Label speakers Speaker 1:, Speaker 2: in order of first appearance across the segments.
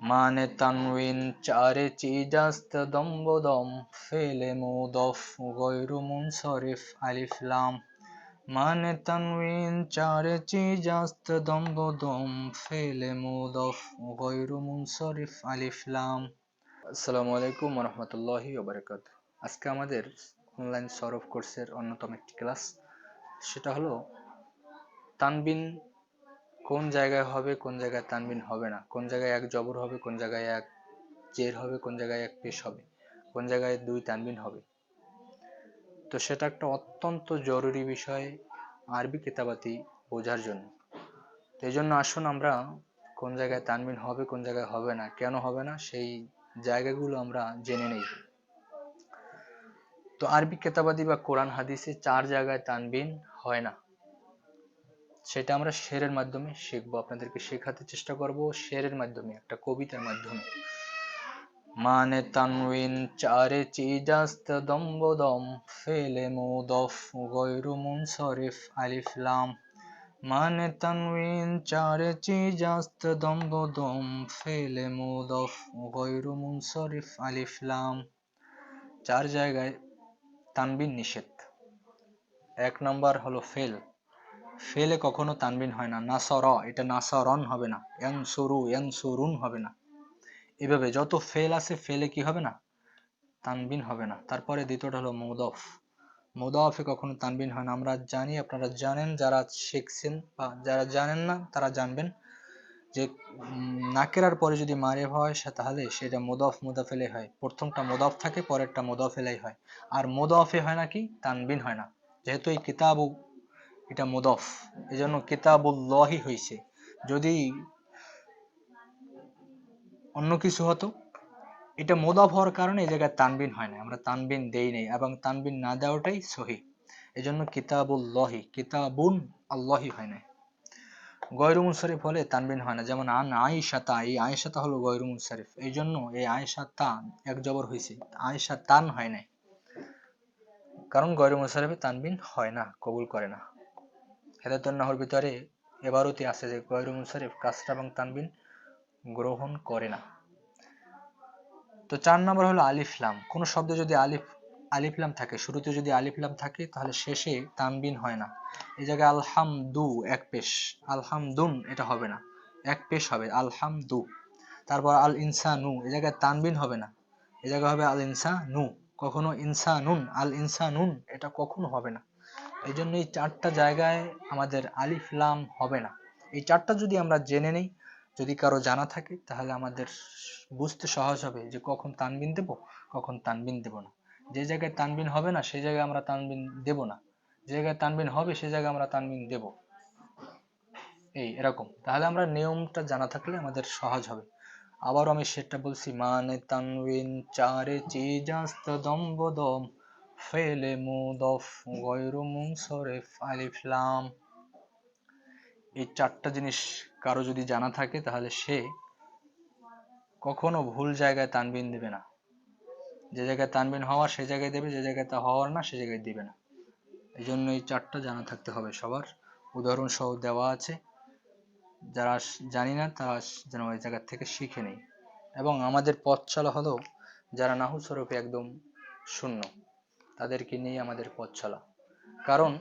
Speaker 1: माने तन्वीन चारे चीजस्त दम फेले मुदफ गैरु मुनसरिफ अलिफ लाम माने तन्वीन चारे चीजस्त दम फेले मुदफ गैरु मुनसरिफ अलिफ लाम। আসসালামু আলাইকুম ওয়া রাহমাতুল্লাহি ওয়া বারাকাতুহু। আজকে আমাদের অনলাইন সরফ কোর্সের অন্যতম একটি ক্লাস, সেটা হলো তানবিন কোন জায়গায় হবে, কোন জায়গায় তানবিন হবে না, কোন জায়গায় এক জবর হবে, কোন জায়গায় এক জের হবে, কোন জায়গায় এক পেশ হবে, কোন জায়গায় দুই তানবিন হবে। তো সেটা একটা অত্যন্ত জরুরি বিষয় আরবি কিতাবাতি বোঝার জন্য। তো এই জন্য আসুন আমরা কোন জায়গায় তানবিন হবে, কোন জায়গায় হবে না, কেন হবে না, সেই জায়গাগুলো আমরা জেনে নেই। তো আরবি কিতাবাদি বা কোরআন হাদিসে 4 জায়গায় তানবিন হয় না, সেটা আমরা শেরের মাধ্যমে শিখবো, আপনাদেরকে শেখাতে চেষ্টা করব শেরের মাধ্যমে, একটা কবিতার মাধ্যমে। মানে তানবিন চারে চিজাস্ত দম ফেলে মুদফ গয়রু মুনসরিফ আলিফ লাম মানে তানবিন চারে চিজাস্ত দম ফেলে মুদফ গয়রু মুনসরিফ আলিফ লাম। 4 জায়গায় তানবিন নিষেধ। 1 নম্বর হলো ফেল। ফেলে কখনো তানবিন হয় না। নাসর, এটা নাসরন হবে না। ইয়ানসুরু, ইয়ানসুরুন হবে না। এভাবে যত ফেল আছে, ফেলে কি হবে না, তানবিন হবে না। তারপরে দ্বিতীয়টা হলো মুদফ। মুদফে কখনো তানবিন হয় না। আমরা জানি, আপনারা জানেন, যারা শিখছেন বা যারা জানেন না তারা জানবেন যে নাকেরার পরে যদি মারিফ হয় তাহলে সেটা মুদফ মুদাফেলে হয়। প্রথমটা মুদফ থাকে, পরেরটা মুদাফেলাই হয়। আর মুদফে হয় না কি, তানবিন হয় না। যেহেতু এই কিতাবু এটা মুদফ, এজন্য কিতাবুল্লাহি হইছে। যদি অন্য কিছু হতো, এটা মুদফ হওয়ার কারণে এই জায়গায় তানবিন হয় না, আমরা তানবিন দেই নাই, এবং তানবিন না দেওয়াটাই সহি। এজন্য কিতাবুল্লাহি, কিতাবুন আল্লাহি হয় না। গয়রু মুনসারিফ হলে তানবিন হয় না। যেমন আন আয়েশাতা, এই আয়েশাতা হলো গয়রু মুনসারিফ, এই জন্য এই আয়েশাতা এক জবর হয়েছে, আয়েশা তান হয় নাই, কারণ গয়রু মুনসারিফে তানবিন হয় না, কবুল করে না। হেদায়াতুন নাহর ভিতরে এবারতি আছে যে গয়রু মুনসারিফ কাসরা এবং তানবিন গ্রহণ করে না। তো 4 নম্বর হলো আলিফ লাম। কোন শব্দে যদি আলিফ লাম থাকে, শুরুতে যদি আলিফ লাম থাকে, তাহলে শেষে তানবিন হয় না। এই জায়গায় আলহামদু এক পেশ, আলহামদুন এটা হবে না, এক পেশ হবে আলহামদু। তারপর আল ইনসানু, এই জায়গায় তানবিন হবে না, এই জায়গায় হবে আল ইনসানু। কখনো ইনসানুন, আল ইনসানুন এটা কখনো হবে না। এই জন্য এই 4টা জায়গায় আমাদের আলিফ লাম হবে না। এই 4টা যদি আমরা জেনে নেই, যদি কারো জানা থাকে, তাহলে আমাদের বুঝতে সহজ হবে যে কখন তানবিন দেব, কখন তানবিন দেব না। যে জায়গায় তানবিন হবে না সেই জায়গায় আমরা তানবিন দেব না, যে জায়গায় তানবিন হবে সেই জায়গায় আমরা তানবিন দেব। এই এরকম, তাহলে আমরা নিয়মটা জানা থাকলে আমাদের সহজ হবে। আবার আমি সেটা বলছি, মানে তানবিন চারে চিজাস্ত দম ফেলে মুদফ গয়রু মুনসরিফ আলিফ লাম। এই 4টা জিনিস কারো যদি জানা থাকে, তাহলে সে কখনো ভুল জায়গায় তানবিন দেবে না। যে জায়গায় তানবিন হওয়ার সে জায়গায় দেবে, যে জায়গায় তা হওয়ার না সে জায়গায় দিবে না। এই জন্য এই 4টা জানা থাকতে হবে সবার। উদাহরণ সহ দেওয়া আছে, যারা জানি না তারা যেন ওই জায়গা থেকে শিখে নেই। এবং আমাদের পথ চলা হলো যারা নাহু সরফে একদম শূন্য, তাদেরকে নিয়ে আমাদের পথ চলা। কারণ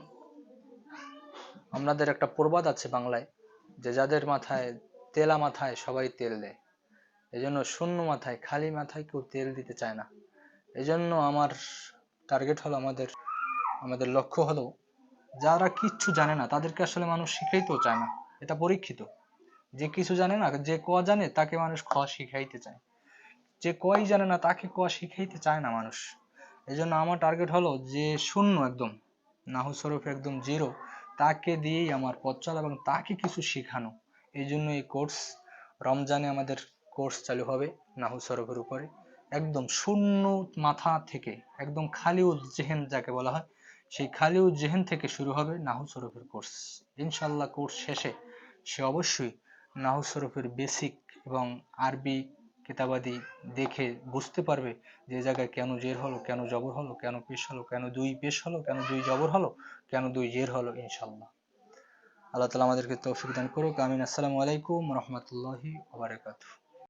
Speaker 1: আমাদের একটা প্রবাদ আছে বাংলায়, যে যাদের মাথায় তেলা মাথায় সবাই তেল দেয়। এই জন্য শূন্য মাথায়, খালি মাথায় কেউ তেল দিতে চায় না। এই জন্য আমার টার্গেট হলো, আমাদের লক্ষ্য হলো, যারা কিচ্ছু জানে না তাদেরকে আসলে মানুষ শিখাইতেও চায় না, এটা পরীক্ষিত। যে কিছু জানে না, যে ক জানে তাকে মানুষ খ শিখাইতে চায়, যে কই জানে না তাকে ক শিখাইতে চায় না মানুষ। এই জন্য আমার টার্গেট হলো যে শূন্য, একদম নাহু সরফ একদম জিরো, তাকে দিয়েই আমার পথ চলা এবং তাকে কিছু শেখানো। এই জন্য এই কোর্স, রমজানে আমাদের কোর্স চালু হবে নাহু সরফের উপরে, একদম শূন্য মাথা থেকে, একদম খালিউল জেহেন যাকে বলা হয়, সেই খালিউল জেহেন থেকে শুরু হবে নাহু সরফের কোর্স। ইনশাআল্লাহ কোর্স শেষে সে অবশ্যই নাহু সরফের বেসিক এবং আরবি কিতাবাদি দেখে বুঝতে পারবে যে জায়গায় কেন জের হলো, কেন জবর হলো, কেন পেশ হলো, কেন দুই পেশ হলো, কেন দুই জবর হলো, কেন দুই জের হলো। ইনশাআল্লাহ আল্লাহ তাআলা আমাদেরকে তৌফিক দান করুক। আমিন। আসসালামু আলাইকুম ওয়া রাহমাতুল্লাহি ওয়া বারাকাতুহু।